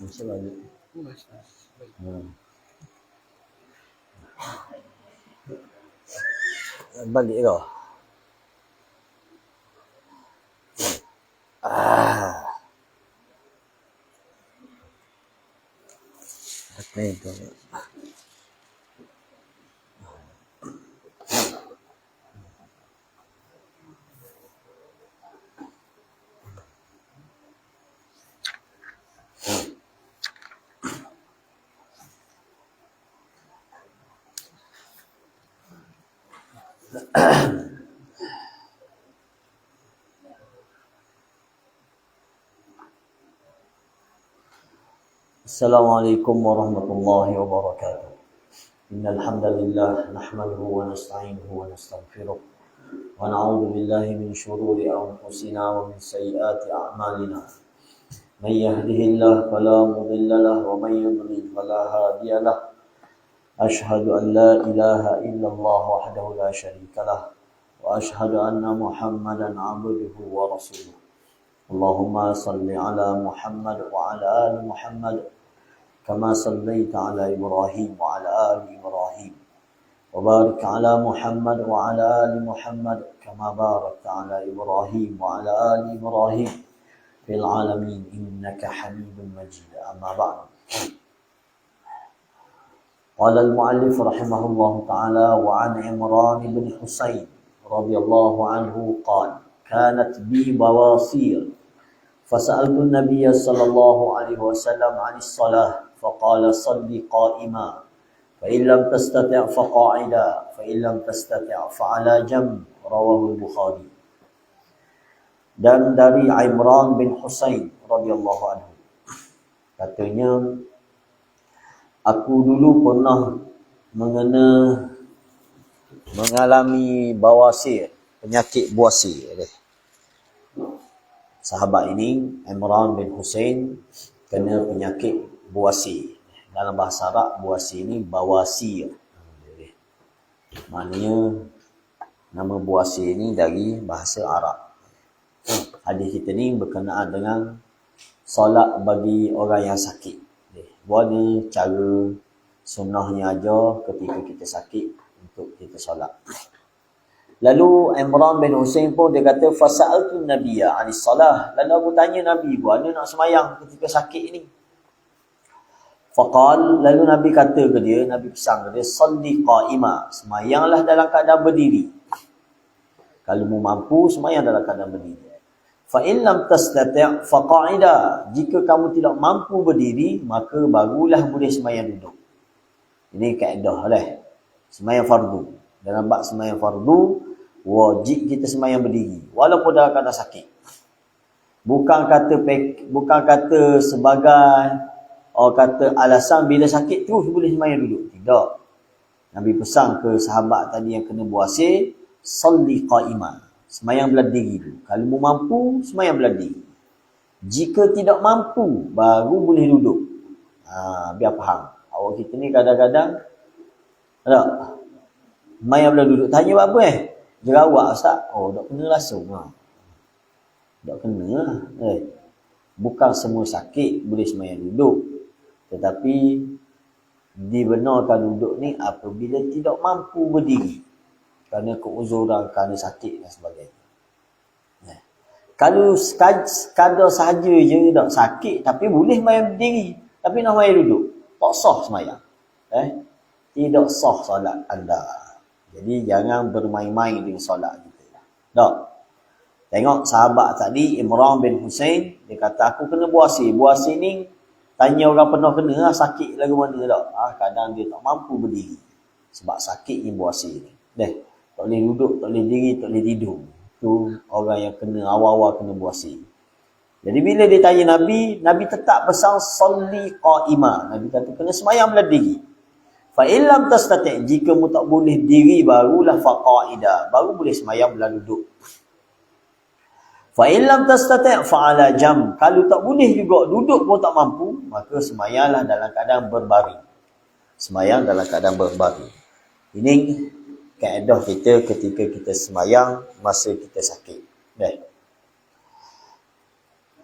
Mesti balik. Balik kau. Apa itu? Assalamualaikum warahmatullahi wabarakatuh. Innal hamdalillah nahmaduhu wa nasta'inuhu wa nastaghfiruh wa na'udzu billahi min shururi anfusina wa min sayyiati a'malina. May yahdihillahu fala mudilla lahu wa may yudlil fala hadiya lahu. Ashhadu an la ilaha illallah wahdahu la syarika lah wa ashhadu anna Muhammadan 'abduhu wa rasuluh. Allahumma salli ala Muhammad wa ala ali Muhammad kama sallaita ala Ibrahim wa ala ali Ibrahim wa barik ala Muhammad wa ala ali Muhammad kama barakta ala Ibrahim wa ala ali Ibrahim fil alamin innaka Hamidum Majid. Amma ba'd. قال المؤلف رحمه الله تعالى وعن عمران بن حسين رضي الله عنه قال كانت بي بواصير فسألت النبي صلى الله عليه وسلم عن الصلاة فقال صل قائما فإن لم تستطع فقاعدا فإن لم تستطع فعلى جنب رواه البخاري. Dan dari Imran bin Husain radhiyallahu anhu, katanya, aku dulu pernah mengalami bawasir, penyakit buasir. Sahabat ini, Imran bin Husain, kena penyakit buasir. Dalam bahasa Arab, buasir ini bawasir. Maknanya, nama buasir ini dari bahasa Arab. Hadis kita ni berkenaan dengan solat bagi orang yang sakit. Buat ni cara sunnahnya aja ketika kita sakit untuk kita solat. Lalu Imran bin Husain pun dia kata fasa'altu nabiyya 'anis salah. Lalu aku tanya Nabi, buat ni nak sembahyang ketika sakit ni. Faqal, lalu Nabi kata ke dia, Nabi pesan ke dia, salli qa'ima, sembahyanglah dalam keadaan berdiri. Kalau mu mampu, sembahyang dalam keadaan berdiri. Fa in lam tastati' fa qa'ida. Jika kamu tidak mampu berdiri, maka barulah boleh sembahyang duduk. Ini kaedah lah. Sembahyang fardu. Dalam bab sembahyang fardu, wajib kita sembahyang berdiri walaupun dalam keadaan sakit. Bukan kata sebagai kata alasan bila sakit terus boleh sembahyang duduk. Tidak. Nabi pesan ke sahabat tadi yang kena buasir, salli qa'ima. Sembahyang berdiri dulu. Kalau mu mampu, sembahyang berdiri. Jika tidak mampu, baru boleh duduk. Biar faham. Awak kita ni kadang-kadang tak sembahyang berdiri duduk. Tanya apa jerawat Ustaz? Oh, tak kena langsung. Tak kena lah. Bukan semua sakit boleh sembahyang duduk. Tetapi dibenarkan duduk ni apabila tidak mampu berdiri. Kerana keuzuran, kerana sakit dan sebagainya. Kalau sekadar sahaja je tak sakit, tapi boleh sembahyang berdiri, tapi nak sembahyang duduk, tak sah sembahyang. Tidak sah solat anda. Jadi jangan bermain-main dengan solat kita. Tak. Tengok sahabat tadi, Imran bin Husain, dia kata aku kena buasir. Buasir ni, tanya orang pernah kena, sakit lagu mana tak? Kadang dia tak mampu berdiri. Sebab sakit ni buasir ni. Tak boleh duduk, tak boleh diri, tak boleh tidur. Itu orang yang kena awal-awal kena buasir. Jadi bila dia tanya Nabi, Nabi tetap pesan salli qa'ima. Nabi kata kena sembahyang berdiri. Fa in lam tastati', jika mu tak boleh diri barulah fa qa'ida, baru boleh sembahyang duduk. Fa in lam tastati' fa 'ala jam. Kalau tak boleh juga duduk pun tak mampu, maka sembahyanglah dalam keadaan berbaring. Sembahyang dalam keadaan berbaring. Ini kaedah kita ketika kita sembahyang masa kita sakit.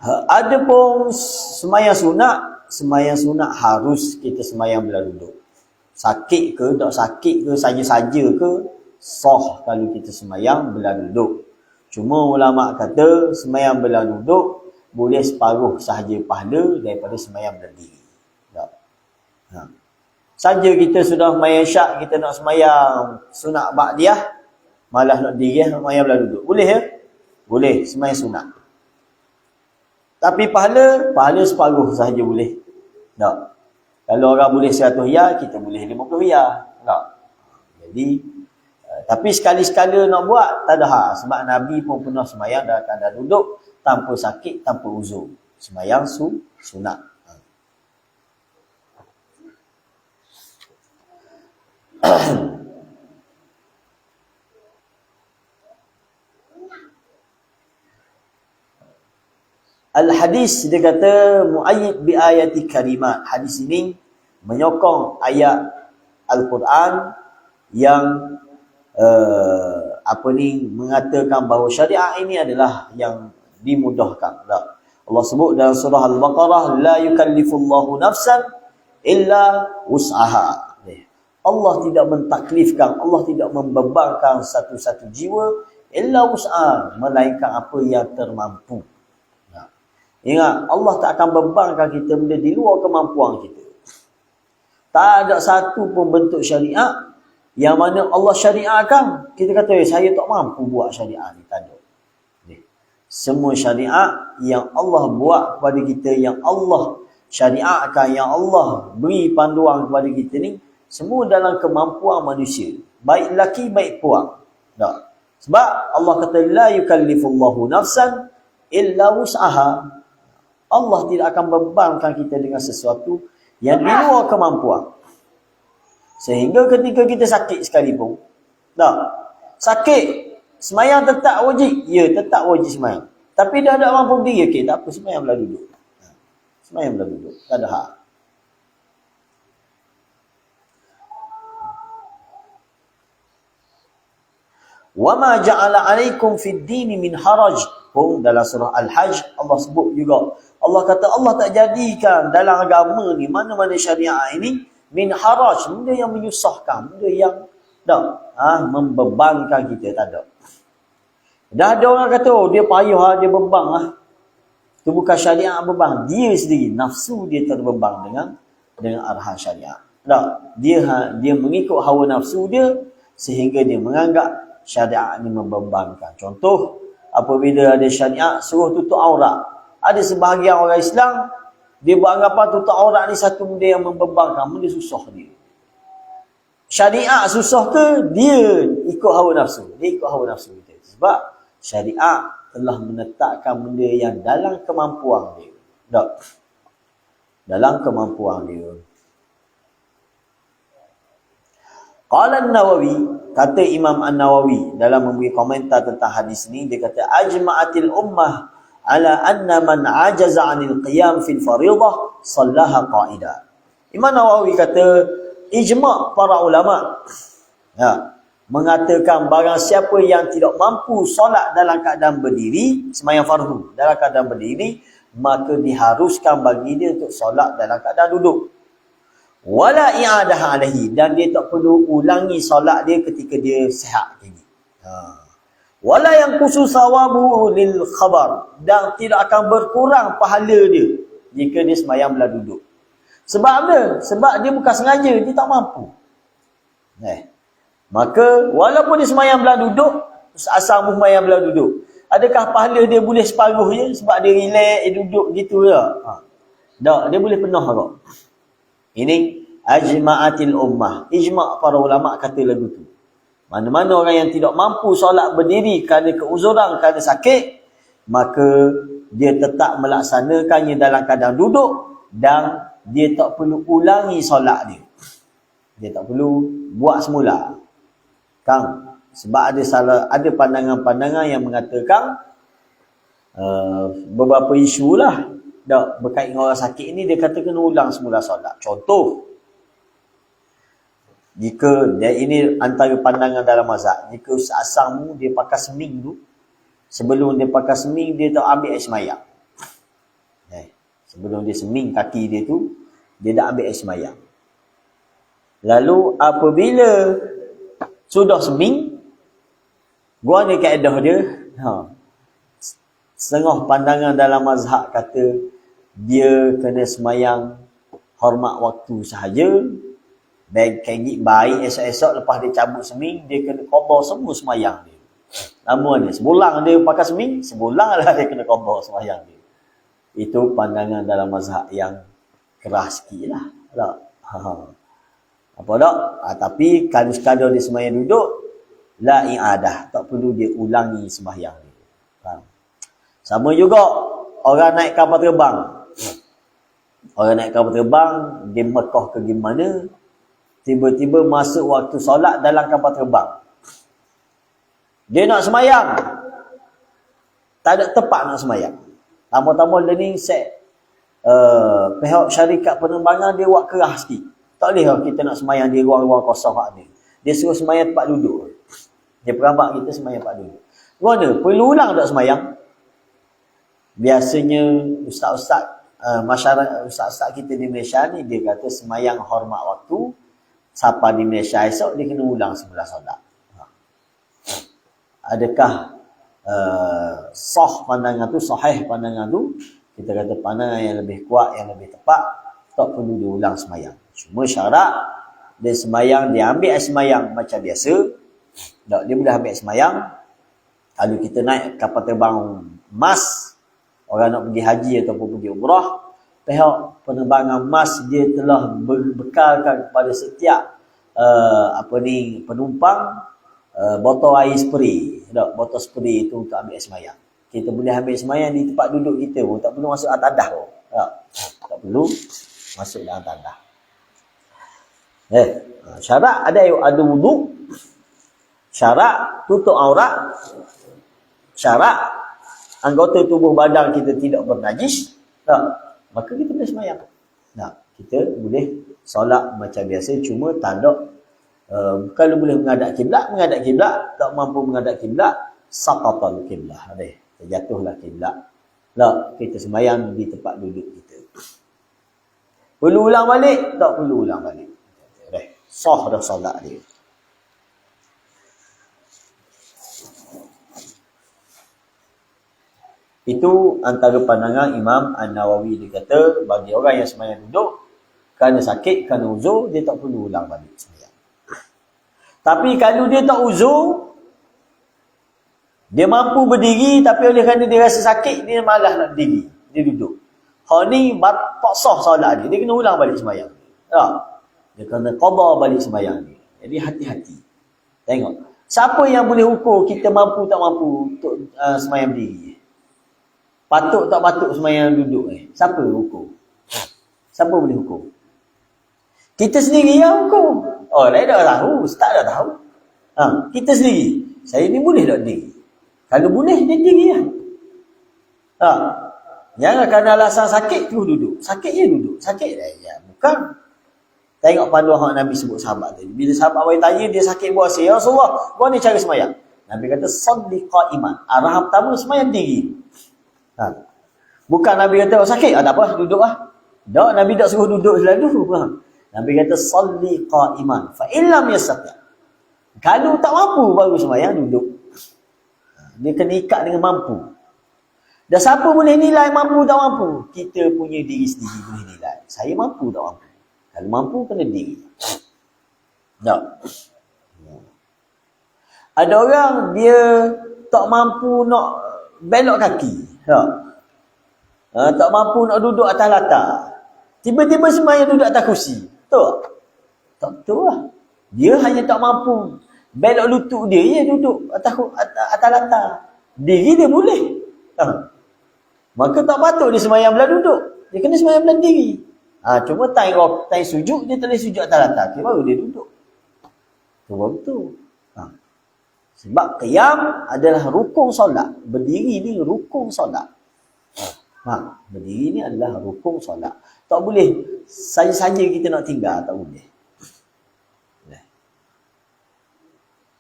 Ada pun semayang sunat harus kita semayang bila duduk. Sakit ke, tak sakit ke, saja-saja ke, sah kalau kita semayang bila duduk. Cuma ulama kata semayang bila duduk boleh separuh sahaja pahala daripada semayang berdiri. Tak. Ha. Saja kita sudah semayang syak, kita nak semayang sunat ba'diyah, malah nak diri, semayang bila duduk. Boleh ya? Boleh, semayang sunat. Tapi pahala separuh sahaja boleh. Tak. Kalau orang boleh 100 riyal, kita boleh 50 riyal. Tak. Jadi, tapi sekali-sekala nak buat, tak ada hal. Sebab Nabi pun pernah semayang dalam keadaan duduk, tanpa sakit, tanpa uzur. Semayang sunat. Al-hadis dia kata muayyid bi ayati karimat. Hadis ini menyokong ayat Al-Quran yang mengatakan bahawa syariat ini adalah yang dimudahkan. Allah sebut dalam surah Al-Baqarah, la yukallifullahu nafsan illa wus'aha. Allah tidak mentaklifkan, Allah tidak membebankan satu-satu jiwa illa wus'aha, melainkan apa yang termampu. Ingat, Allah tak akan bebankan kita benda di luar kemampuan kita. Tak ada satu pun bentuk syariat yang mana Allah syariatkan, kita kata, saya tak mampu buat syariat ni. Tak ada. Semua syariat yang Allah buat kepada kita, yang Allah syariatkan, yang Allah beri panduan kepada kita ni, semua dalam kemampuan manusia. Baik lelaki, baik puan. Tak. Sebab Allah kata, la yukallifullahu nafsan illa wus'aha. Allah tidak akan bebankan kita dengan sesuatu yang di luar kemampuan. Sehingga ketika kita sakit sekalipun, sakit, semayang tetap wajib. Ya, tetap wajib semayang. Tapi dah ada mampu diri, okey, tak apa, semayang belah duduk. Semayang belah duduk, tak ada hak. Wa ma ja'ala 'alaikum fid dini min haraj. Pun dalam surah Al-Hajj Allah sebut juga. Allah kata Allah tak jadikan dalam agama ni, mana-mana syariat ini, min haraj, benda yang menyusahkan, benda yang membebankan kita, tak ada. Dah ada orang kata, oh dia payah, dia beban lah. Itu bukan syariat beban, dia sendiri, nafsu dia terbebang dengan arahan syariat. Tak, dia mengikut hawa nafsu dia, sehingga dia menganggap syariat ni membebankan. Contoh, apabila ada syariat suruh tutup aurat, ada sebahagian orang Islam dia beranggapan tutup aurat ni satu benda yang membebankan, benda susah dia. Syariat susah ke? Dia ikut hawa nafsu. Dia ikut hawa nafsu dia. Sebab syariat telah menetapkan benda yang dalam kemampuan dia. Tak? Dalam kemampuan dia. Qala An-Nawawi, kata Imam An-Nawawi dalam memberi komentar tentang hadis ni, dia kata ajma'atil ummah ala anna man ajaza 'anil qiyam fil fariidah sallaha qa'idah. Imam Nawawi kata ijma' para ulama mengatakan barang siapa yang tidak mampu solat dalam keadaan berdiri, sembahyang fardu dalam keadaan berdiri, maka diharuskan bagi dia untuk solat dalam keadaan duduk. Wala i'adah alaihi, dan dia tak perlu ulangi solat dia ketika dia sihat lagi. Wala yang khusus sawabu lil khabar, dan tidak akan berkurang pahala dia jika dia sembahyang belah duduk. Sebab apa? Sebab dia bukan sengaja, dia tak mampu. Maka walaupun dia sembahyang belah duduk, asal sembahyang belah duduk, adakah pahala dia boleh separuh je sebab dia relax, dia duduk gitu je? Tak, dia boleh penuh kok. Ini ajma'atil ummah, ijma' para ulama kata lagu tu. Mana-mana orang yang tidak mampu solat berdiri kerana keuzuran, kerana sakit, maka dia tetap melaksanakannya dalam keadaan duduk, dan dia tak perlu ulangi solat dia. Dia tak perlu buat semula. Sebab ada pandangan-pandangan yang mengatakan beberapa isu lah berkait dengan orang sakit ini, dia kata kena ulang semula solat. Contoh, jika ini antara pandangan dalam mazhab, jika asam dia pakai seming tu, sebelum dia pakai seming, dia tak ambil air semayang. Sebelum dia seming kaki dia tu, dia dah ambil air semayang. Lalu apabila sudah seming, gua ni kaedah dia, setengah pandangan dalam mazhab kata dia kena semayang hormat waktu sahaja. Baik esok-esok lepas dia cabut seming, dia kena qada semua semayang dia. Lama ni, sebulan dia pakai seming, sebulan lah dia kena qada semayang dia. Itu pandangan dalam mazhab yang keras sikit lah. Tak? Apa tak? Tapi kalau sekadar dia semayang duduk, la i'adah. Tak perlu dia ulangi sembahyang dia. Sama juga orang naik kapal terbang. Orang naik kapal terbang, di Mekah ke gimana, tiba-tiba masuk waktu solat dalam kapal terbang. Dia nak semayang, tak ada tempat nak semayang. Tama-tama learning set, pihak syarikat penerbangan dia buat keras sikit. Tak boleh kita nak semayang di ruang-ruang kosong ni. Dia suruh semayang tempat duduk. Dia perambak kita semayang tempat duduk. Mana? Perlu ulang tak semayang? Biasanya ustaz-ustaz, masyarakat ustaz-ustaz kita di Malaysia ni, dia kata semayang hormat waktu. Siapa di Malaysia esok, dia kena ulang 11 solat. Adakah sahih pandangan tu? Kita kata pandangan yang lebih kuat, yang lebih tepat, tak perlu diulang semayang. Cuma syarat dia semayang, dia ambil air semayang macam biasa. Tak, dia boleh ambil air semayang. Kalau kita naik kapal terbang emas, orang nak pergi haji ataupun pergi umrah, pihak penerbangan emas dia telah bekalkan kepada setiap penumpang botol air spray. Tak, botol spray itu untuk ambil air semayang. Kita boleh ambil semayang di tempat duduk kita pun, tak perlu masuk atadah pun. Tak perlu masuk dalam tandah. Syarat ada wuduk, syarat tutup aurat, syarat anggota tubuh badan kita tidak bernajis, maka kita boleh semayang. Kita boleh solat macam biasa, cuma tak ada kalau boleh menghadap kiblat, tak mampu menghadap kiblat, saqatal kiblah. Terjatuhlah kiblat. Kita semayang di tempat duduk kita. Perlu ulang balik? Tak perlu ulang balik. Sah dah solat dia. Itu antara pandangan Imam An-Nawawi. Dia kata bagi orang yang semayang duduk, kerana sakit, kerana uzur, dia tak perlu ulang balik semayang. Tapi kalau dia tak uzur, dia mampu berdiri, tapi oleh kerana dia rasa sakit, dia malas nak berdiri, dia duduk. Hal ni tak sah solat dia kena ulang balik semayang. Dia kena qada balik semayang dia. Jadi hati-hati. Tengok, siapa yang boleh ukur kita mampu tak mampu untuk semayang berdiri? Patut tak patut semayang duduk ni? Siapa ukur? Siapa boleh ukur? Kita sendiri yang ukur. Lain dah tahu, ustaz dah tahu. Kita sendiri. Saya ni boleh tak diri? Kalau boleh, dia diri lah. Jangan kerana alasan sakit tu duduk. Sakit je duduk. Sakit dah. Ya, bukan. Tengok panduan Nabi sebut sahabat tadi. Bila sahabat awal tanya, dia sakit puasa. Ya Rasulullah, buat ni cara semayang. Nabi kata, salli qa'iman. Arahan pertama, semayang diri. Bukan Nabi kata, sakit? Tak apa, duduk lah. Tak, Nabi tak suruh duduk selalu. Nabi kata, salli qa'iman. Fa'illam yastati'. Kalau tak mampu, baru semayang duduk. Dia kena ikat dengan mampu. Dan siapa boleh nilai mampu tak mampu? Kita punya diri sendiri boleh nilai. Saya mampu tak mampu? Kalau mampu, kena diri. Tak. Ada orang, dia tak mampu nak belok kaki. Tak mampu nak duduk atas latar. Tiba-tiba semayang duduk atas kursi. Tak betul lah. Dia hanya tak mampu belok lutut dia, duduk atas latar. Diri dia boleh. Maka tak patut dia semayang belah duduk. Dia kena semayang belah diri. Cuma time sujud, dia tak boleh sujud atas latar. Baru dia duduk. Itu baru betul. Sebab qiyam adalah rukun solat. Berdiri ni rukun solat. Berdiri ni adalah rukun solat. Tak boleh saja-saja kita nak tinggal. Tak boleh.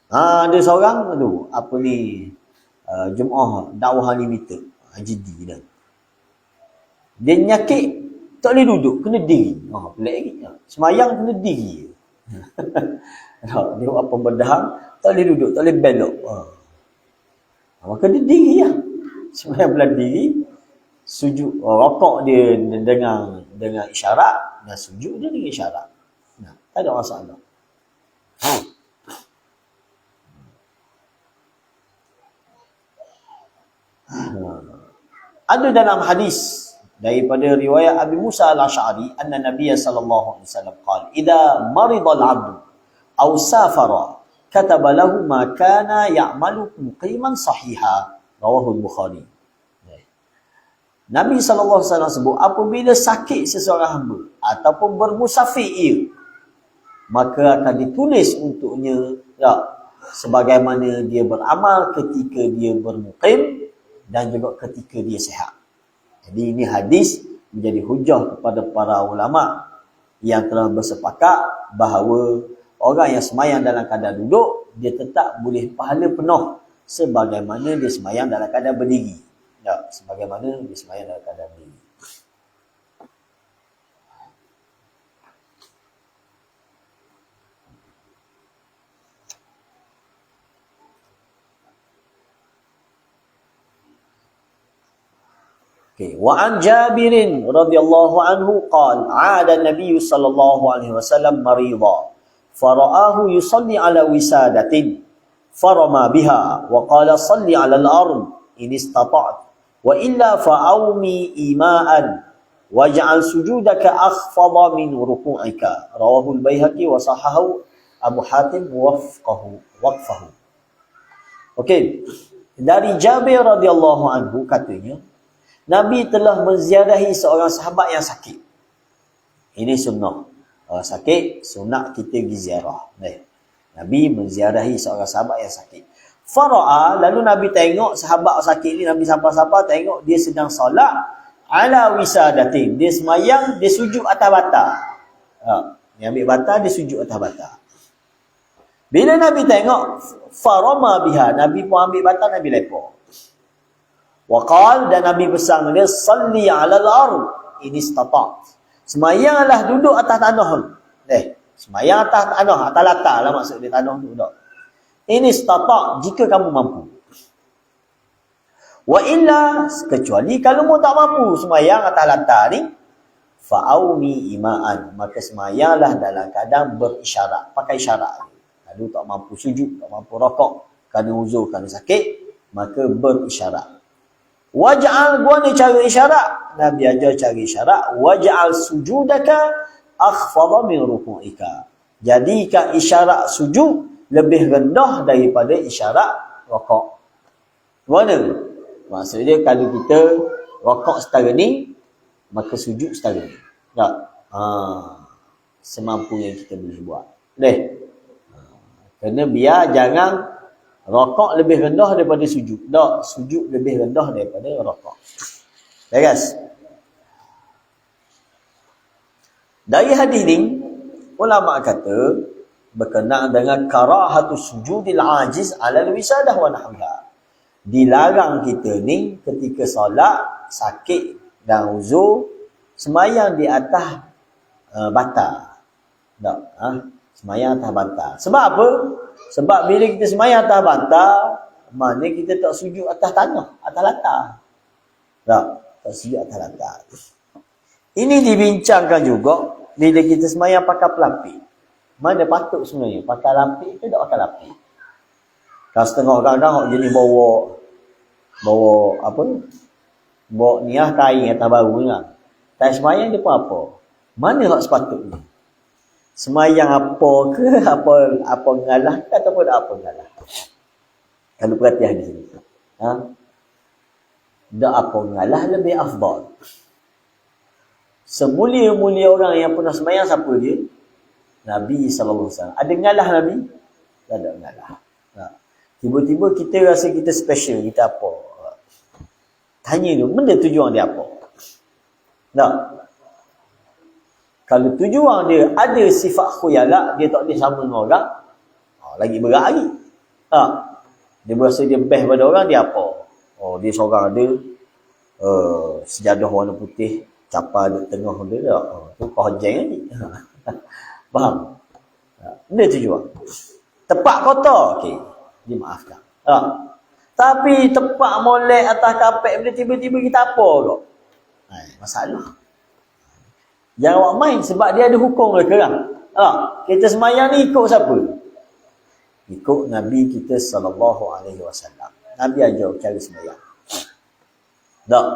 Ada seorang tu, Jemaah Dakwah Unlimited, JD dah. Dia nyakit, tak boleh duduk, kena diri. Pelik lagi. Semayang kena diri. Dia buat pembedahan, tak boleh duduk, tak boleh belok. Maka dia diri lah. Semayang belah diri, sujud, rokok dia dengan isyarat, dan sujud dia dengan isyarat. Tak ada masalah. Ada dalam hadis daripada riwayat Abi Musa al-Asy'ari anna Nabiy sallallahu alaihi wasallam qala idza marida al-'abdu aw safara kataba lahu ma kana ya'malu muqiman sahiha, rawahu al-Bukhari. Nabi sallallahu alaihi wasallam sebut apabila sakit seseorang hamba ataupun bermusafir ia, maka akan ditulis untuknya sebagaimana dia beramal ketika dia bermukim dan juga ketika dia sihat. Jadi ini hadis menjadi hujah kepada para ulama yang telah bersepakat bahawa orang yang semayang dalam keadaan duduk, dia tetap boleh pahala penuh sebagaimana dia semayang dalam keadaan berdiri. Sebagaimana dia semayang dalam keadaan berdiri. وعن جابر رضي الله عنه قال عاد النبي صلى الله عليه وسلم مريضا فرآه يصلي على وسادة فرمى بها وقال صل على الأرض إن استطعت وإلا فأومي إيماء واجعل سجودك أخفض من ركوعك، رواه البيهقي وصححه أبو حاتم وقفه. Okey, dari Jabir radhiyallahu anhu katanya, Nabi telah menziarahi seorang sahabat yang sakit. Ini sunnah. Orang sakit, sunat kita pergi ziarah. Nabi menziarahi seorang sahabat yang sakit. Fara'a, lalu Nabi tengok sahabat sakit ni, Nabi sahabat-sahabat tengok dia sedang solat ala wisadatin. Dia semayang, dia sujud atas bata. Dia ambil bata, dia sujud atas bata. Bila Nabi tengok, farama biha, Nabi pun ambil bata, Nabi lepor. Waqal, dan Nabi pesan dia, salli alal ard in istata'. Semayanglah duduk atas tanah. Semayang atas tanah, atas latar lah maksud dia, tanah duduk. In istata', jika kamu mampu. Wa illa, kecuali kalau mu tak mampu semayang atas latar ni, fa'aumi ima'an, maka semayanglah dalam keadaan berisyarat, pakai isyarat. Lalu tak mampu sujud, tak mampu rokok, kerana uzur, kerana sakit, maka berisyarat. Waj'al, gua ni cara isyarat. Nabi ajar cara isyarat. Waj'al sujudaka akhfadha min ruku'ika. Jadikan isyarat sujud lebih rendah daripada isyarat rokok. Mana? Maksudnya kalau kita rokok setara ni, maka sujud setara ni. Tak? Semampu yang kita boleh buat. Kerana biar jangan rokok lebih rendah daripada sujud. Tak, sujud lebih rendah daripada rokok. Guys. Dari hadis ni, ulama kata berkenaan dengan karahatus sujudil ajiz ala al-wisadah wa nahwiha. Dilarang kita ni ketika solat sakit dan uzur semayang di atas bata. Tak, semayang atas bata. Sebab apa? Sebab bila kita semayang atas bata, maknanya kita tak sujud atas tanah, atas latar. Tak sujud atas latar. Ini dibincangkan juga bila kita semayang pakai pelapis. Mana patut sebenarnya? Pakai lapis ke tak pakai lapis? Kalau setengah kadang hok jenis bawa apa? Bawa niah kain atas baru kan. Tak semayang dia pun apa? Mana hok sepatutnya? Semayang apa ke, apa ngalah ke ataupun apa ngalah. Kalau perhatian di sini. Dak apa ngalah lebih afdal. Semulia-mulia orang yang pernah semayang siapa dia? Nabi SAW. Ada ngalah Nabi? Tak ada ngalah. Tiba-tiba kita rasa kita special, kita apa? Tanya dia, benda tujuan dia apa? Tak? Kalau tujuan dia ada sifat khuyalak, dia tak boleh sama dengan orang, lagi berat lagi. Dia berasa dia best pada orang, dia apa? Dia seorang ada sejadah warna putih capar di tengah dia tak. Tu kohjeng ni. Faham? Dia tu juga. Tepak kotor, okey. Dimaafkan. Tapi tepak molek atas kapek bila tiba-tiba kita apa kau? Masalah. Jangan awak main sebab dia ada hukum ke sekarang. Kita semayang ni ikut siapa? Ikut Nabi kita sallallahu alaihi wasallam. Nabi ajar cara semayang. Tak.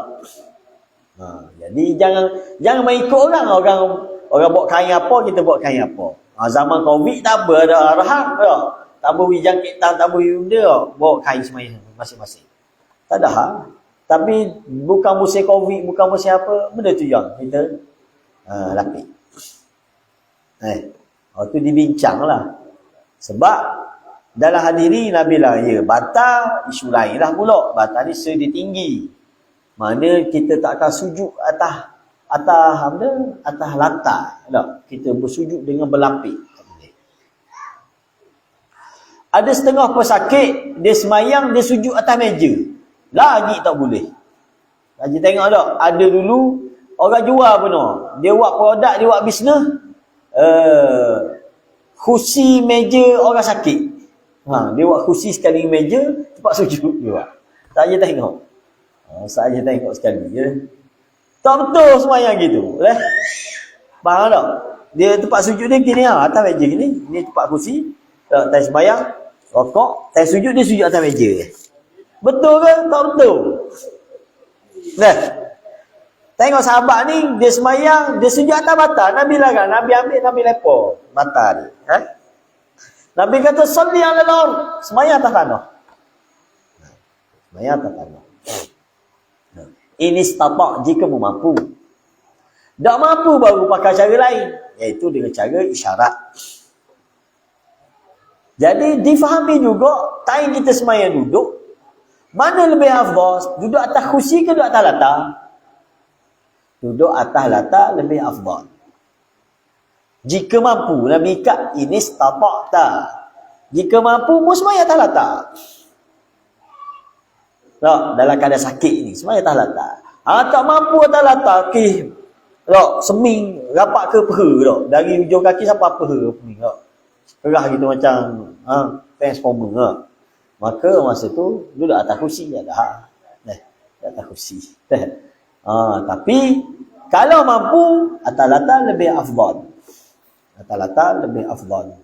Jadi jangan main ikut orang buat kain apa, kita buat kain apa. Zaman Covid tak apa, ada arahan tak. Tak boleh jangkit tak boleh benda, bawa kain semayang masing-masing. Tak ada hal. Tapi bukan musim Covid, bukan musim apa, benda tu yang kita lapik. Itu dibincang lah. Sebab dalam hadiri Nabi lah, batal, isu lain lah pula. Batal ni sedih tinggi. Mana kita tak akan sujud atas lantai. Tak? Kita bersujud dengan berlapik. Ada setengah pesakit, dia semayang, dia sujud atas meja. Lagi tak boleh. Haji tengok tak? Ada dulu, orang jual pun. Dia buat produk, dia buat bisnes. Kursi meja orang sakit. Dia buat kursi sekali meja, tempat sujud dia buat. Tak je tengok. Saya tengok sekali. Tak betul semayang gitu. Faham tak? Dia tempat sujud dia gini, atas meja gini. Ni tempat kursi. Tak semayang, rokok. Tak sujud, dia sujud atas meja. Betul ke? Tak betul. Tengok sahabat ni, dia semayang, dia sujud atas bata. Nabi larang, Nabi ambil, Nabi lepo bata dia. Nabi kata, salli ala al-ard. Semayang atas tanah. Semayang atas tanah. Ini istata' jika mampu. Tak mampu baru pakai cara lain, iaitu dengan cara isyarat. Jadi difahami juga, time kita semayang duduk, mana lebih afdal? Duduk atas kursi ke duduk atas latar? Duduk atas latar lebih afdal. Jika mampu, Nabi ikat, ini istata'ta. Jika mampu, semayang atas latar. Tak, dalam keadaan sakit ni, semayang atas latar. Tak mampu atas latar, tak, seming, rapat ke peha, tak. Dari ujung kaki sampai peha, tak. Kerah gitu macam transformer, tak. Maka masa tu, duduk atas kursi, ada hak. Atas kursi. Tapi, kalau mampu, atas latar lebih afdal. Atas latar lebih afdal.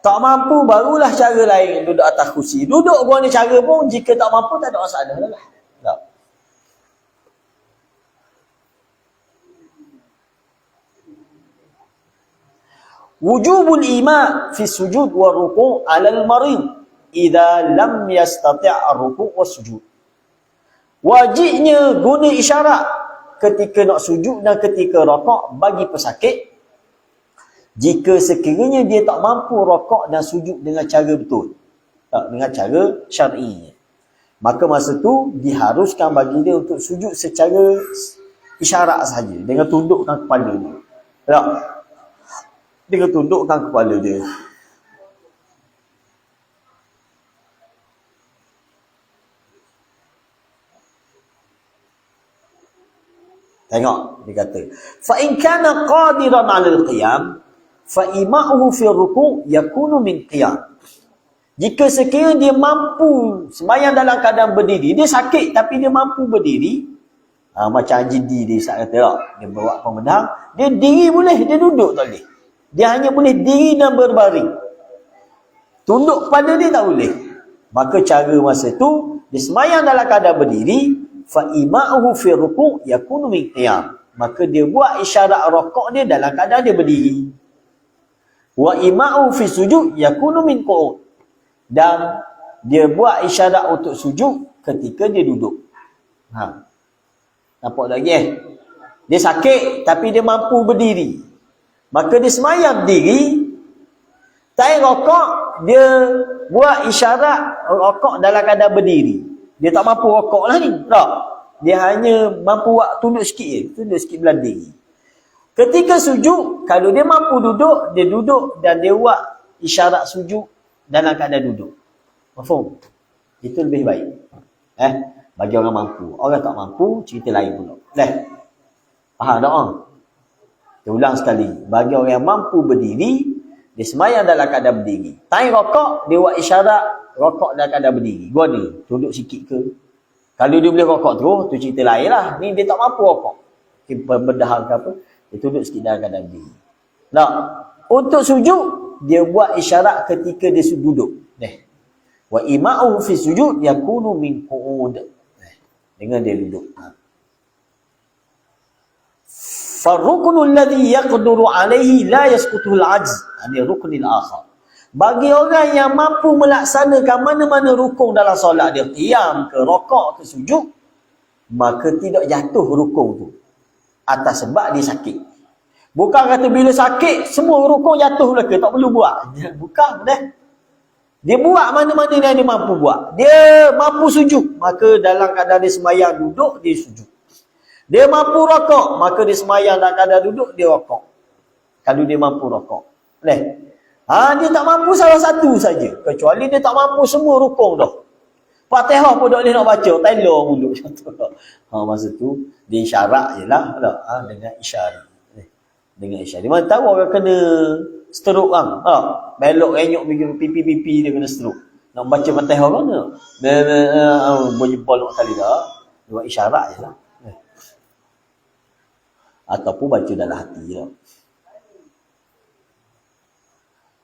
Tak mampu, barulah cara lain duduk atas kursi. Duduk guna cara pun, jika tak mampu, tak ada masalah lah. Tak. Wujubul ima fi sujud wa ruku' ala al-marid idza lam yastati' ar-ruku' wa sujud. Wajibnya guna isyarat ketika nak sujud dan ketika rakaat bagi pesakit jika sekiranya dia tak mampu rakaat dan sujud dengan cara betul, tak, dengan cara syar'i. Maka masa tu diharuskan bagi dia untuk sujud secara isyarat saja, dengan tundukkan kepala dia. Tak? Dengan tundukkan kepala dia. Tengok, dia kata, fa in kana qadiran 'ala al-qiyam fa ima'uhu fi ruku' yakunu min qiyam. Jika sekiranya dia mampu sembahyang dalam keadaan berdiri, dia sakit tapi dia mampu berdiri, macam Haji D dia kata tak, dia bawa pemedang, dia diri boleh, dia duduk tak boleh. Dia hanya boleh diri dan berbaring. Tunduk pada dia tak boleh. Maka cara masa tu, dia sembahyang dalam keadaan berdiri, fa ima'uhu fi ruku' yakunu min qiyam. Maka dia buat isyarat rokok dia dalam keadaan dia berdiri. Wa ima'u fi sujud yakunu min qu'ud. Dan dia buat isyarat untuk sujud ketika dia duduk. Nampak lagi Dia sakit tapi dia mampu berdiri. Maka dia semayang berdiri. Tak rokok, dia buat isyarat rokok dalam keadaan berdiri. Dia tak mampu rokok lah ni. Tak. Dia hanya mampu buat tunduk sikit je. Tunduk sikit belah diri. Ketika sujud, kalau dia mampu duduk, dia duduk dan dia buat isyarat sujud dalam keadaan duduk. Faham? Itu lebih baik. Bagi orang mampu. Orang tak mampu, cerita lain pula. Faham tak orang? Kita ulang sekali. Bagi orang yang mampu berdiri, dia semayang dalam keadaan berdiri. Time rokok, dia buat isyarat rokok dalam keadaan berdiri. Gua ni, tunduk sikit ke? Kalau dia boleh rokok terus, tu cerita lain lah. Ni dia tak mampu rokok. Pembedahan ke apa, dia tunduk sikit dalam keadaan berdiri. Nah, untuk sujud, dia buat isyarat ketika dia duduk. Wa ima'uhu fi sujud yakunu min qu'ud. Dengan dia duduk. Farruknu alladhi yaqduru alaihi la yasqutuhu al-'ajz. Ini ruknil akhar. Bagi orang yang mampu melaksanakan mana-mana rukun dalam solat dia, qiyam ke, rokok ke, sujud, maka tidak jatuh rukun tu atas sebab dia sakit. Bukan kata bila sakit semua rukun jatuh belaka, tak perlu buat. Bukan dah. Dia buat mana-mana yang dia mampu buat. Dia mampu sujud, maka dalam keadaan dia semayang duduk, dia sujud. Dia mampu rokok, maka dia semayang dalam keadaan duduk, dia rokok. Kalau dia mampu rokok. Dia tak mampu salah satu saja. Kecuali dia tak mampu semua rukun dah. Fatihah pun tak boleh nak baca, telur mulut. Masa tu, dia isyarat je lah. Dengan isyarat. Dengan isyarat. Dia mana tahu orang kena stroke kan? Belok renyuk pipi-pipi dia kena stroke. Nak baca Fatihah mana? Bunyi bolok kali dah. Dia buat isyarat je lah. Ataupun baca dalam hati je.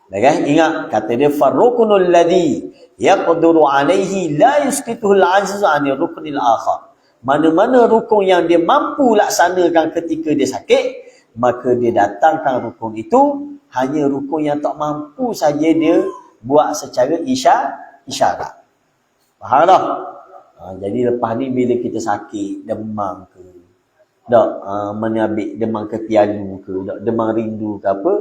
Ingat kata dia farrukunul ladhi yaqduru alaihi la yusqituhul ajz ani ruknil akhar. Mana-mana rukun yang dia mampu laksanakan ketika dia sakit, maka dia datangkan rukun itu. Hanya rukun yang tak mampu saja dia buat secara isyarat. Faham tak? Jadi lepas ni bila kita sakit, demam ke, menabik demam kepialu ke, demam rindu ke apa,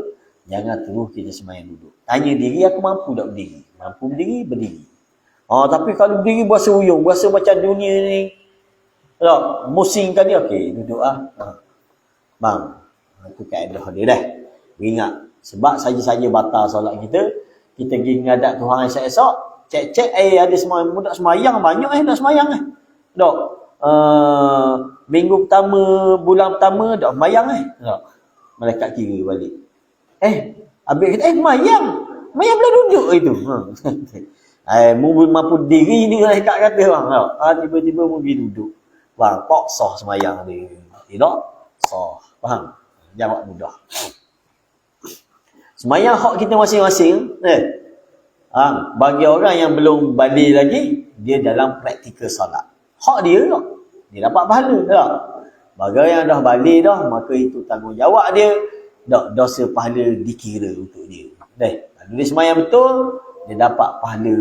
jangan terus kita semayang duduk. Tanya diri, aku mampu tak berdiri? Mampu berdiri, berdiri. Tapi kalau berdiri berasa uyung, berasa macam dunia ni musingkan dia, okey, duduk bang. Itu kaedah dia dah. Ingat, sebab saja-saja batal solat kita pergi menghadap Tuhan esok-esok, cek-cek, ada semayang, mudah semayang banyak dah semayang minggu pertama, bulan pertama dah semayang malaikat kira balik. Habis kata, semayang boleh duduk itu. Mampu diri ni malaikat kata tiba-tiba pergi duduk. Tak sah semayang dia. Tidak sah. Faham? Jawab mudah. Semayang hak kita masing-masing. Bagi orang yang belum balik lagi, dia dalam praktikal salat. Hak dia tak? Dia dapat pahala tak? Bagi yang dah balik dah, maka itu tanggungjawab dia. Dosa pahala dikira untuk dia. Kalau dia semayang betul, dia dapat pahala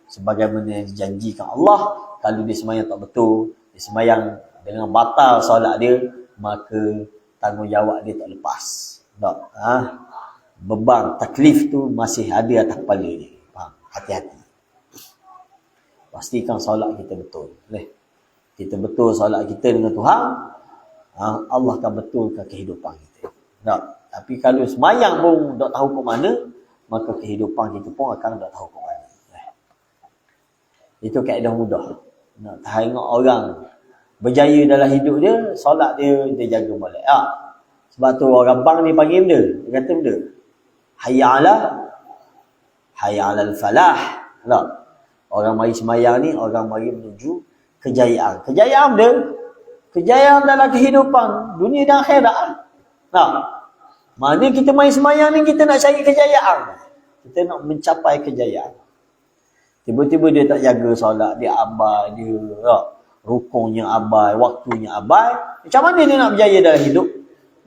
sebagaimana yang dijanjikan Allah. Kalau dia semayang tak betul, dia semayang dengan batal solat dia, maka tanggungjawab dia tak lepas. Beban taklif tu masih ada atas kepala dia. Hati-hati. Pastikan solat kita betul. Kita betul solat kita dengan Tuhan, Allah akan betulkan kehidupan kita. Tapi kalau semayang pun tak tahu ke mana, maka kehidupan kita pun akan tak tahu ke mana. Itu kaedah mudah. Nak tengok orang berjaya dalam hidup dia, solat dia jaga molek. Sebab tu orang bang ni panggil benda. Dia kata benda. Hayya alal falah. Orang mari semayang ni, orang mari menuju kejayaan. Kejayaan dia, kejayaan dalam kehidupan dunia dan akhirat. Maknanya kita main semayang ni, kita nak cari kejayaan. Kita nak mencapai kejayaan. Tiba-tiba dia tak jaga solat, dia abai, dia rukunnya abai, waktunya abai. Macam mana dia nak berjaya dalam hidup?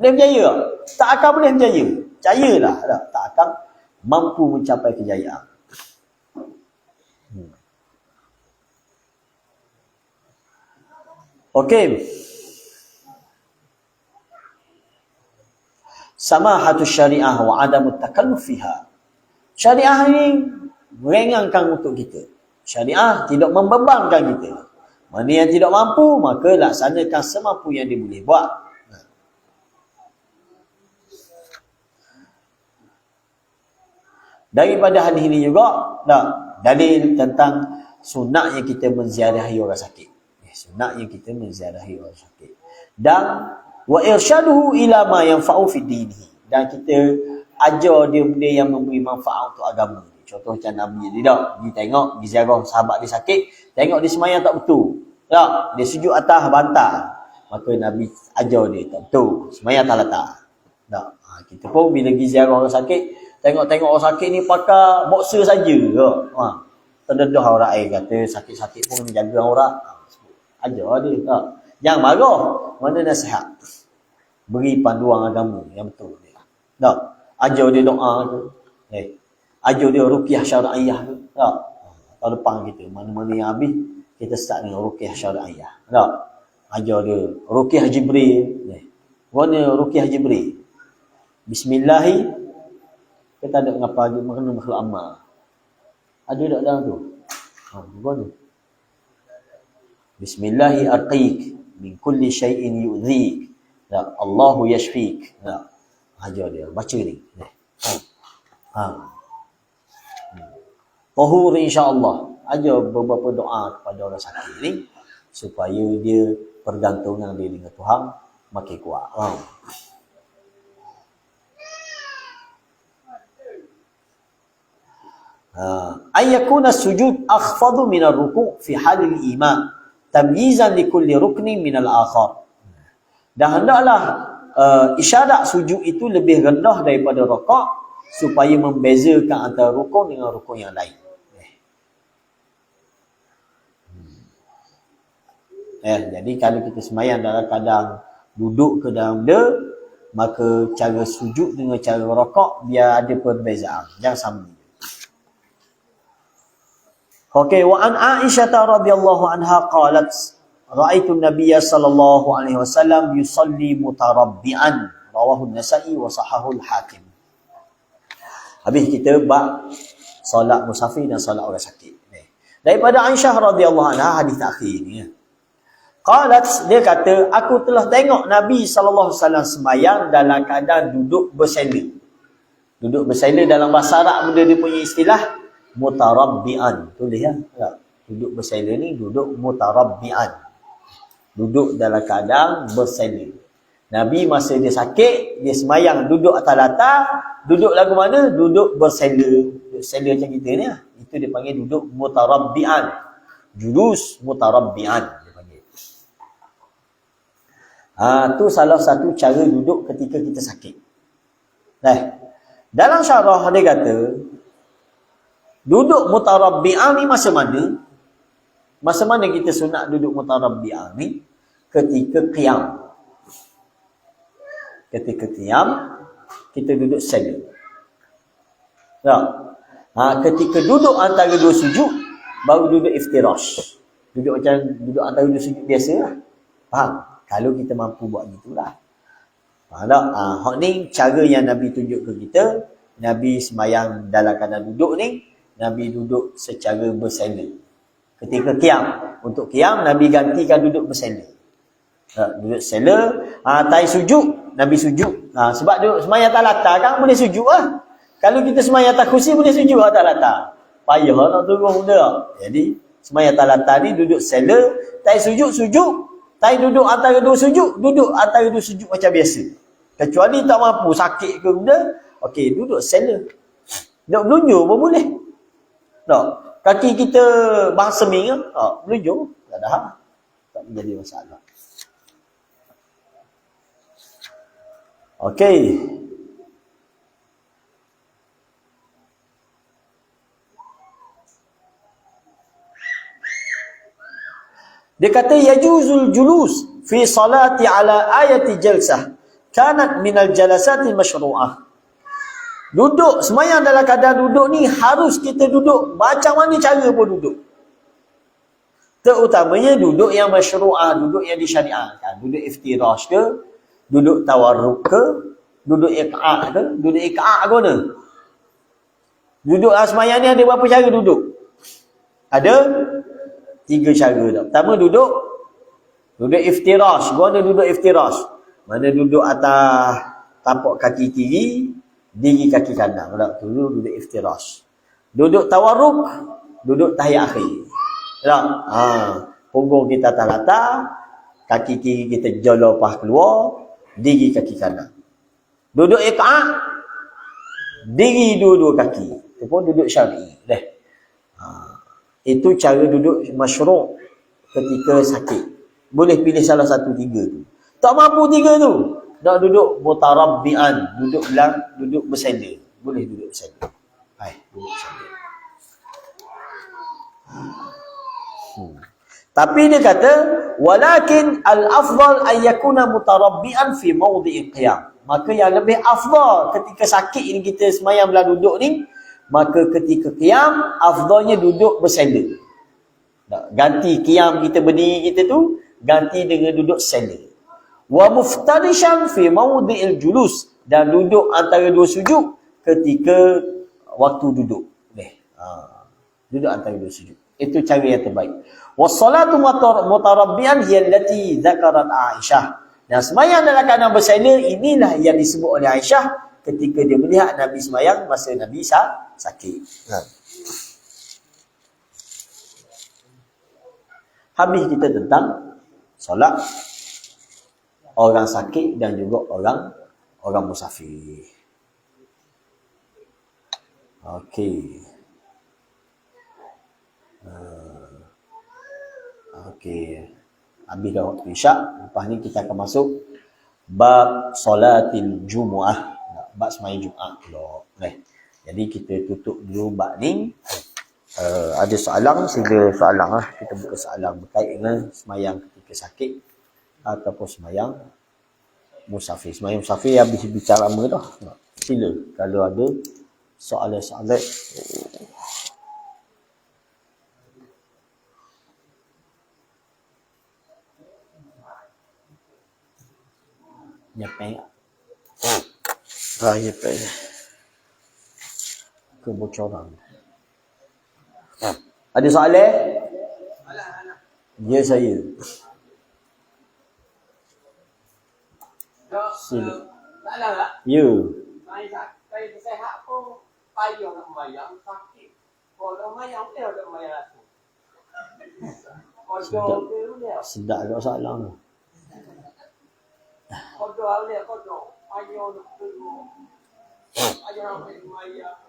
Boleh berjaya tak? Tak akan boleh berjaya. Percayalah, tak akan mampu mencapai kejayaan. Okey. Samahatus syariah wa adamut takalluf fiha. Syariah ni meringankan untuk kita. Syariah tidak membebankan kita. Mana yang tidak mampu, maka laksanakan semampu yang dia boleh buat. Daripada hadis ini juga dalil tentang sunatnya kita menziarahi orang sakit. Sunatnya kita menziarahi orang sakit. Dan wa irsyaduhu ila ma yanfa'u fi dinihi. Dan kita ajar dia benda yang memberi manfaat untuk agama. Contoh macam Nabi tidak, pergi tengok, pergi ziarah sahabat dia sakit, tengok dia semayang tak betul. Tak, dia sujud atas bantal. Maka Nabi ajar dia tak betul, semayang tak letak. Tak. Kita pun bila pergi ziarah orang sakit, tengok-tengok orang sakit ni pakai boxer saja. Terdedah orang air kata sakit-sakit pun jaga orang. Ajar dia. Tak. Jangan marah, mana nasihat. Beri panduan agama yang betul. Tak. Ajar dia doa tu. Ajar dia ruqyah syar'iyah tu. Tak. Tahun depan kita mana-mana yang habis kita start dengan ruqyah syar'iyah. Tak. Ajar dia ruqyah Jibril. Mana ruqyah Jibril? Bismillahi. Kita ada ngapa lagi makna makhluk amal. Ada tak dalam tu? Mana? Bismillahi arqiq min kulli syai'in yu'dhik. Tak. Allahu yashfik. Tak. Ajar dia baca ni. Tahur insya-Allah. Ajar beberapa doa kepada orang sakit ni supaya dia pergantungan dia dengan Tuhan makin kuat. Ayyakuna sujud akhfadu min ar-ruku' fi halil iman tamyizan li kulli ruknin min al-akhar. Dan hendaklah isyarat sujud itu lebih rendah daripada rukuk supaya membezakan antara rukun dengan rukun yang lain. Jadi kalau kita sembahyang dalam keadaan duduk ke dalam dia, maka cara sujud dengan cara rukuk biar ada perbezaan, jangan sama. Okey, wa an Aisyah radhiyallahu anha qalat ra'aitu an-nabiyya sallallahu alaihi wasallam yusalli mutarabbi'an, rawahu an-Nasa'i wa sahahu al-Hakim. Habis kita bab solat musafir dan solat orang sakit. Daripada Aisyah radhiyallahu anha, hadis akhir ni. Qalat, dia kata, aku telah tengok Nabi sallallahu alaihi wasallam sembahyang dalam keadaan duduk bersila. Duduk bersila dalam bahasa Arab benda dia punya istilah mutarabbi'an. Tulis ya. Duduk bersila ni duduk mutarabbi'an. Duduk dalam keadaan bersila. Nabi masa dia sakit, dia sembahyang duduk atas latar, duduk lagu mana? Duduk bersila. Duduk sila macam kita ni. Itu dia panggil duduk mutarabbi'an. Julus mutarabbi'an. Tu salah satu cara duduk ketika kita sakit. Dalam syarah dia kata, duduk mutarabbi'ah ni masa mana? Masa mana kita sunat duduk mutarabbi'ah ni? Ketika qiyam. Ketika qiyam, kita duduk sila. Ketika duduk antara dua sujud, baru duduk iftirash. Duduk macam duduk antara dua sujud biasa lah. Faham? Kalau kita mampu buat gitulah. Faham tak? Hak ni cara yang Nabi tunjuk ke kita. Nabi sembahyang dalam keadaan duduk ni, Nabi duduk secara bersila. Ketika qiyam, untuk qiyam Nabi gantikan duduk bersila. Duduk sila, tai sujud, Nabi sujud. Sebab duduk sembahyang atas latar kan boleh sujud lah. Kalau kita sembahyang atas kursi boleh sujud atas latar. Payah nak turun benda. Jadi sembahyang atas latar ni duduk sila, tai sujud. Tai duduk antara dua sujud, duduk antara dua sujud macam biasa. Kecuali tak mampu, sakit ke benda, okey, duduk sila. Duduk melunjur pun boleh. Tak? Kaki kita bahasa seming, melunjur, tak ada hal. Tak menjadi masalah. Okey. Dia kata yajuzul julus fi salati ala ayati jalsah kanat minal jalasatil masyru'ah. Duduk sembahyang dalam keadaan duduk ni harus kita duduk macam mana cara pun duduk. Terutamanya duduk yang masyru'ah, duduk yang disyariatkan. Duduk iftirash ke, duduk tawarruk ke, duduk iq'a' ke, duduk iq'a' ke mana? Duduk sembahyang ni ada berapa cara duduk? Ada 3 cara dah. Pertama duduk iftirash. Guna duduk iftirash. Mana duduk atas tapak kaki kiri, diri kaki kanan. Tak? Duduk iftirash. Duduk tawarruk, duduk tahiyat akhir. Tak? Punggung kita atas latar, kaki kiri kita jolor pah keluar, diri kaki kanan. Duduk iqa'ah, diri dua-dua kaki. Itu pun duduk syar'i. Itu cara duduk masyru' ketika sakit. Boleh pilih salah satu tiga tu. Tak mampu tiga tu, nak duduk mutarabbi'an, duduk bersandar. Boleh duduk bersandar. Duduk bersandar. Tapi dia kata walakin al-afdal ay yakuna mutarabbi'an fi mawdi'il qiyam. Maka yang lebih afdal ketika sakit ni kita semayang belah duduk ni, maka ketika qiyam afdalnya duduk bersandar. Ganti qiyam kita berdiri kita tu, ganti dengan duduk sandar. Wa muftarishan fi mawdi'il julus, dan duduk antara dua sujud ketika waktu duduk. Duduk antara dua sujud. Itu cara yang terbaik. Wassalatu mutarabbian hiya allati dzakarat Aisyah. Dan sembahyang dalam keadaan bersandar inilah yang disebut oleh Aisyah ketika dia melihat Nabi sembahyang masa Nabi sakit. Habis kita tentang solat orang sakit dan juga orang musafir. Okey. Habis dah waktu isyak. Lepas ni kita akan masuk bab solatil Jumu'ah. Bab sembahyang Jumaat pula. Jadi kita tutup dulu bab ni. Ada soalan, sila soalan lah. Kita buka soalan berkait dengan sembahyang ketika sakit ataupun sembahyang musafir. Sembahyang musafir habis bicara lama dah. Sila kalau ada soalan-soalan. Nyepeng. Nyepeng. Kebocoran. Ada soalan? Ya, saya. Sila. Ya. Saya sihat pun payah nak membayang, sakit. Kalau membayang, dia tak membayang langsung. Sedap agak soalan tu. Kodok dia, kodok. Payah nak dulu. Payah nak membayang.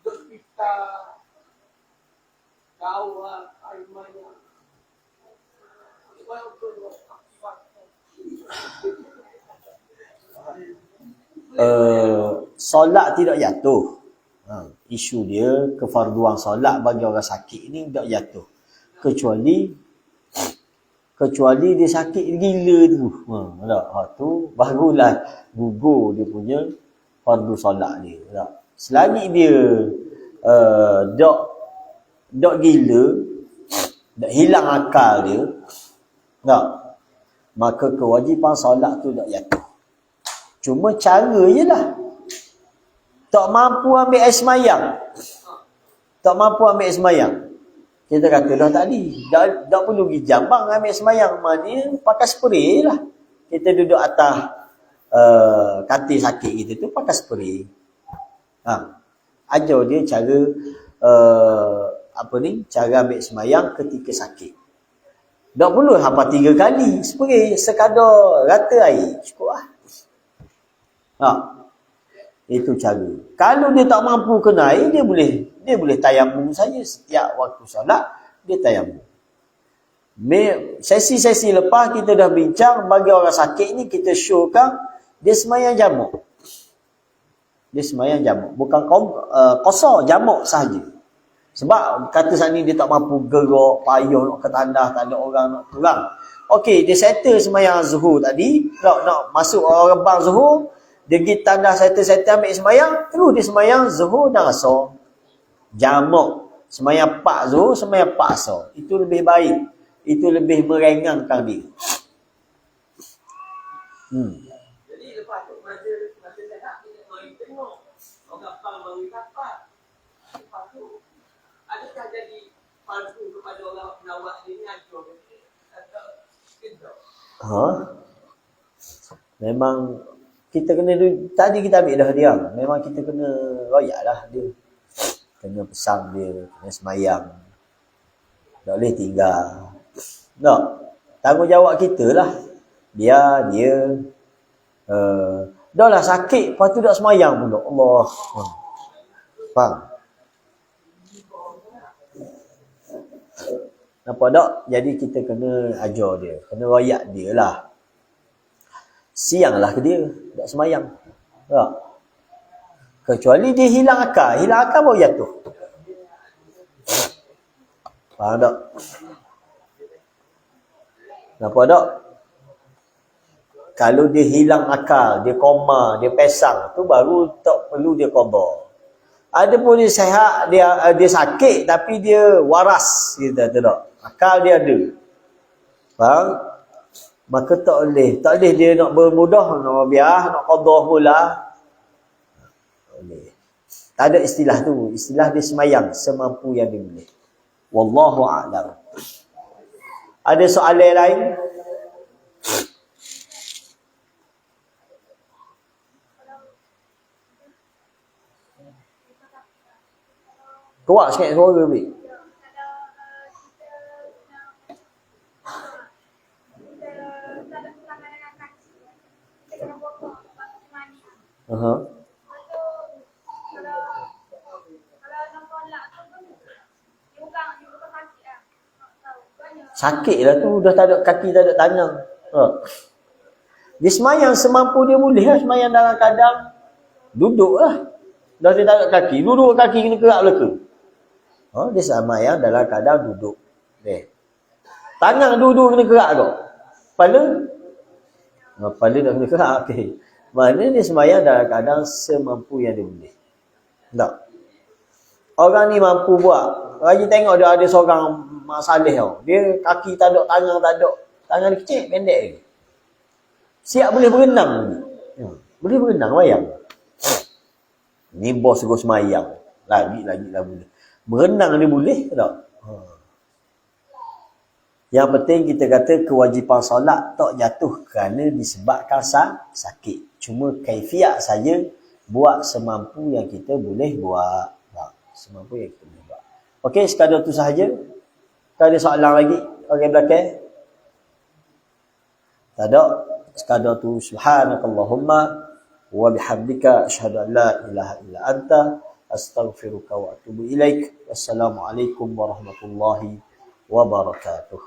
Duk kita. Kau lah, air banyak. Solat tidak jatuh. Isu dia kefarduan solat bagi orang sakit ni tidak jatuh. Kecuali dia sakit gila tu. Tu barulah gugur dia punya fardu solat dia. Selagi dia dok gila, dok hilang akal dia, maka kewajipan solat tu dok jatuh. Cuma cara je lah. Tak mampu ambil air semayang. Tak mampu ambil air semayang. Kita kata dah tadi, tak perlu pergi jambang ambil semayang. Maknanya pakai spray lah. Kita duduk atas katil sakit kita tu pakai spray. Ajar dia cara cara ambil semayang ketika sakit. Tak perlu hafal 3 kali spray, sekadar rata air cukup lah. Itu cara. Kalau dia tak mampu kena air, dia boleh tayamum saja. Setiap waktu solat dia tayamum. Sesi-sesi lepas kita dah bincang bagi orang sakit ni, kita showkan dia semayang jamak. Dia semayang jamak, bukan qasar, jamak sahaja. Sebab kata saat ni dia tak mampu gerak, payah nak ke tandas, tak ada orang nak turang. Okey, dia settle semayang zuhur tadi, nak masuk orang rebang zuhur, dia pergi tandas settle ambil semayang, terus dia semayang zuhur dan asar. Jamak, semayang 4 zuhur, semayang 4 asar. Itu lebih baik. Itu lebih meringankan dia. Jadi lepas tu masa sehat kita mari tengok orang pang baru dapat. Lepas tu adakah jadi fardu kepada orang penawak ini ajar atau tidak? Memang kita kena tadi kita ambil dah dia. Memang kita kena royak lah dia. Kena pesan dia, kena semayang. Tak boleh tinggal. Tak. Tanggungjawab kita lah. Dia dah lah sakit, lepas tu tak semayang pula. Allah. Faham? Nampak tak? Jadi kita kena ajar dia. Kena rayak dia lah. Siang lah ke dia. Tak semayang. Tak? Kecuali dia hilang akal. Hilang akal baru jatuh. Faham tak? Nampak tak? Kalau dia hilang akal, dia koma, dia pesang, tu baru tak perlu dia qada. Ada pun dia sihat, dia sakit tapi dia waras, kita tak. Akal dia ada. Faham? Maka tak boleh dia nak bermudah, nak biar, nak qada pula. Tak boleh. Tak ada istilah tu. Istilah dia semayang semampu yang dia boleh. Wallahu a'lam. Ada soalan lain? Kuat sikit suara Bik. Sakit lah tu, dah tak ada kaki, tak ada tangan. Dia semayang semampu dia boleh lah. Semayang dalam keadaan duduk lah. Dah dia tak ada kaki, duduk kaki kena kerak belaka. Dia semayang dalam keadaan duduk. Tangan duduk kena kerak kau. Kepala? Kepala dah kena kerak. Okay. Maknanya dia semayang dalam keadaan semampu yang dia boleh. Tak? Orang ni mampu buat. Lagi tengok dia ada seorang Mak Saleh tau. Dia kaki tak ada, tangan tak ada. Tangan dia kecil, pendek lagi. Siap boleh berenang lagi. Boleh berenang, bayang. Ni bos terus semayang. Lagi lah boleh. Berenang dia boleh tak? Yang penting kita kata kewajipan solat tak jatuh kerana disebabkan sakit. Cuma kaifiat saja buat semampu yang kita boleh buat. Semampu yang kita boleh buat. Okey, sekadar tu sahaja. Tak ada soalan lagi? Okey, belakang. Tak ada. Sekadar tu subhanakallahumma wa bihamdika asyhadu an la ilaha illa anta astaghfiruka wa atubu ilaik. Wassalamualaikum warahmatullahi wabarakatuh.